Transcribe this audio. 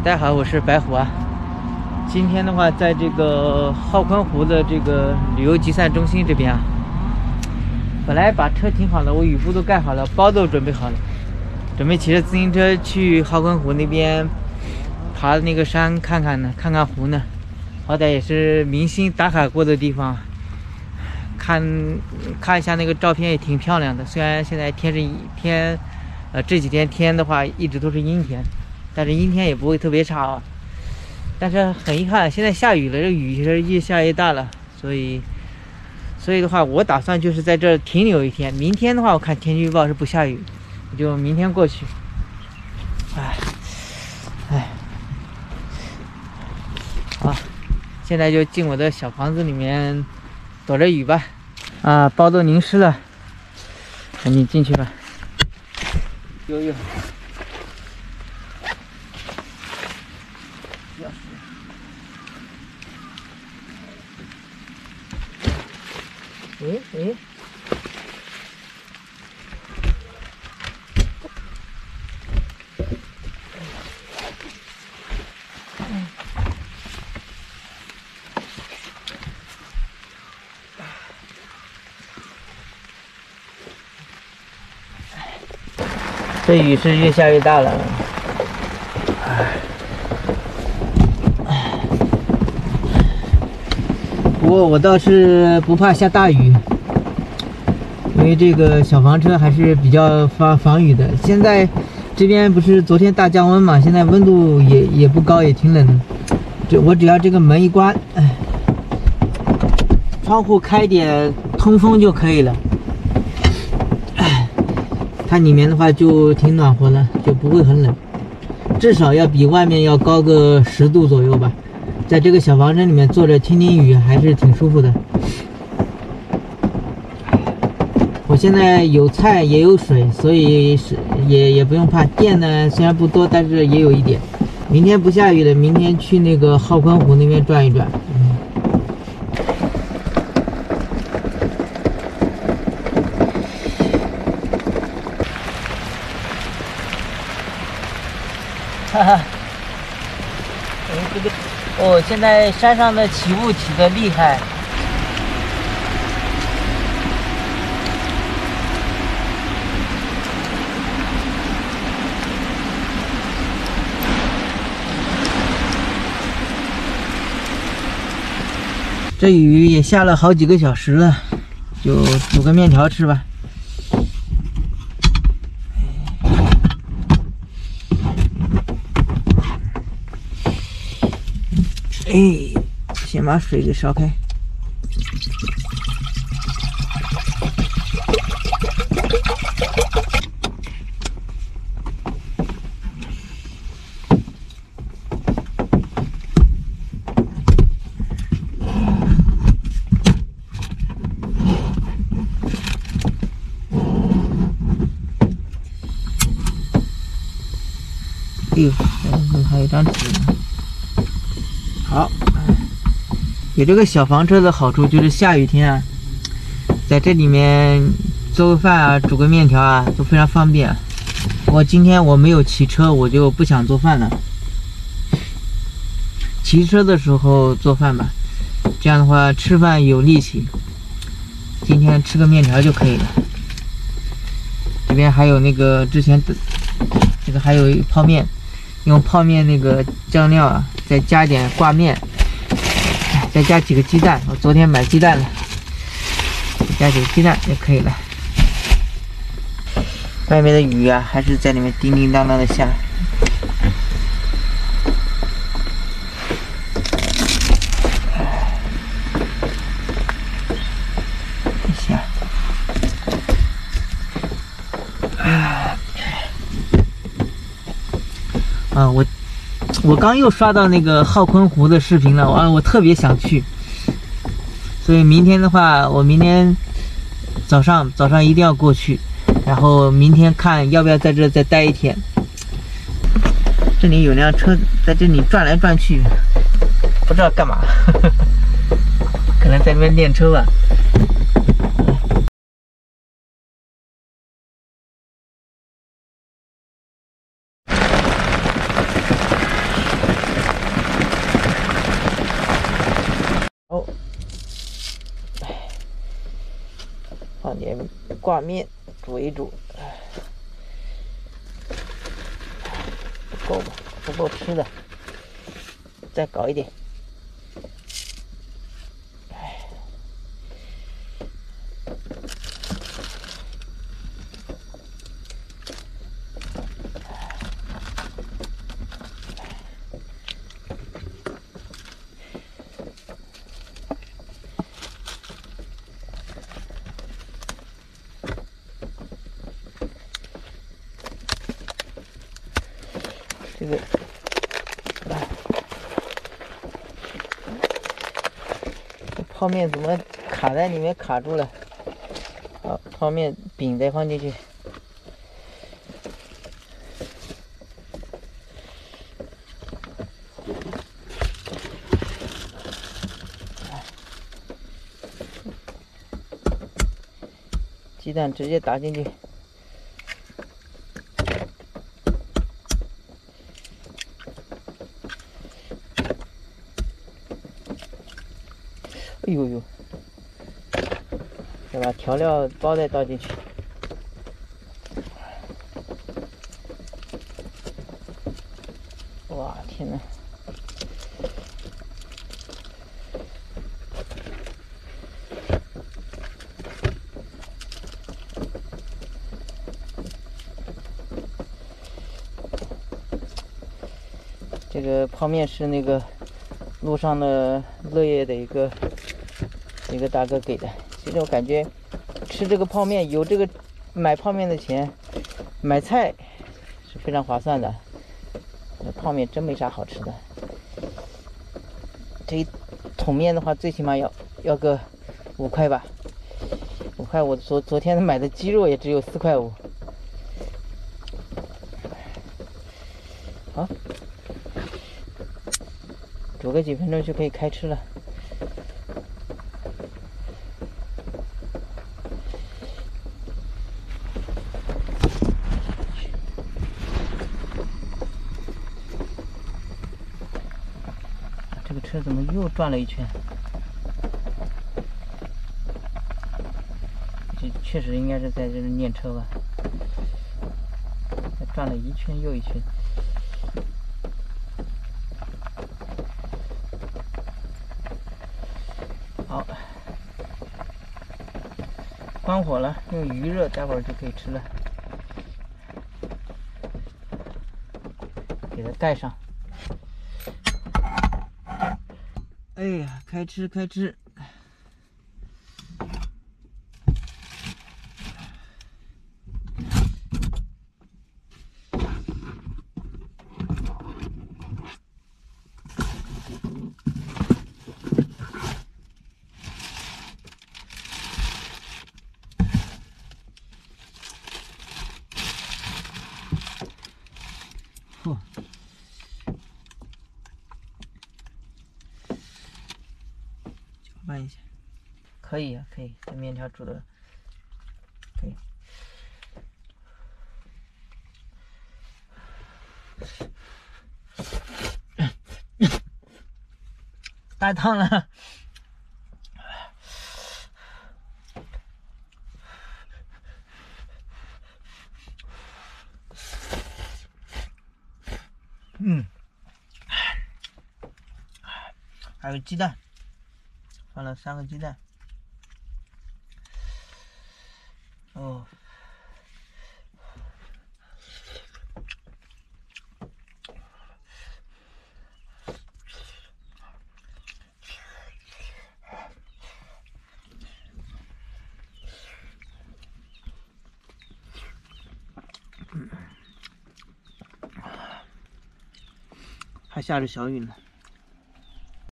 大家好，我是白虎啊。今天的话，在这个浩宽湖的这个旅游集散中心这边啊，本来把车停好了，我雨布都盖好了，包都准备好了，准备骑着自行车去浩宽湖那边爬那个山看看呢，看看湖呢。好歹也是明星打卡过的地方，看一下那个照片也挺漂亮的。虽然现在这几天天的话一直都是阴天。但是阴天也不会特别差啊，但是很遗憾，现在下雨了，这雨是越下越大了，所以的话，我打算就是在这儿停留一天。明天的话，我看天气预报是不下雨，我就明天过去。好，现在就进我的小房子里面躲着雨吧。包都淋湿了，赶紧进去吧。哟。这雨是越下越大了。不过我倒是不怕下大雨，因为这个小房车还是比较防雨的。现在这边不是昨天大降温嘛，现在温度也不高，也挺冷的。我只要这个门一关，窗户开点通风就可以了。它里面的话就挺暖和了，就不会很冷，至少要比外面要高个10度左右吧。在这个小房车里面坐着听听雨还是挺舒服的。我现在有菜也有水，所以也不用怕。电呢虽然不多，但是也有一点。明天不下雨了，明天去那个浩宽湖那边转一转。现在山上的起雾起得厉害。这雨也下了好几个小时了，就煮个面条吃吧。先把水给烧开。还有张纸。好。有这个小房车的好处就是下雨天啊，在这里面做个饭啊，煮个面条啊，都非常方便。今天我没有骑车，我就不想做饭了。骑车的时候做饭吧，这样的话吃饭有力气。今天吃个面条就可以了。这边还有那个之前的这个还有泡面，用泡面那个酱料啊，再加点挂面。再加几个鸡蛋，我昨天买鸡蛋了，加几个鸡蛋就可以了。外面的雨啊，还是在里面叮叮当当的下。我刚又刷到那个浩宽湖的视频了，我特别想去，所以明天的话，我明天早上一定要过去，然后明天看要不要在这再待一天。这里有辆车在这里转来转去，不知道干嘛，可能在那边练车吧。也挂面煮一煮，不够吧？不够吃的，再搞一点。这个，这泡面怎么卡在里面卡住了？好，泡面饼再放进去。鸡蛋直接打进去。哎呦呦！再把调料包再倒进去。哇，天哪！这个泡面是那个路上的乐业的一个大哥给的。其实我感觉吃这个泡面有这个买泡面的钱，买菜是非常划算的。这泡面真没啥好吃的。这一桶面的话，最起码要个5块吧，5块。我昨天买的鸡肉也只有4块5。好，煮个几分钟就可以开吃了。这个车怎么又转了一圈？这确实应该是在这里练车吧？转了一圈又一圈。好，关火了，用余热，待会儿就可以吃了。给它盖上。哎呀，开吃开吃！嚯！搅拌一下，可以啊，可以，这面条煮的可以。太烫了。还有鸡蛋，放了3个鸡蛋。哦，还下着小雨呢。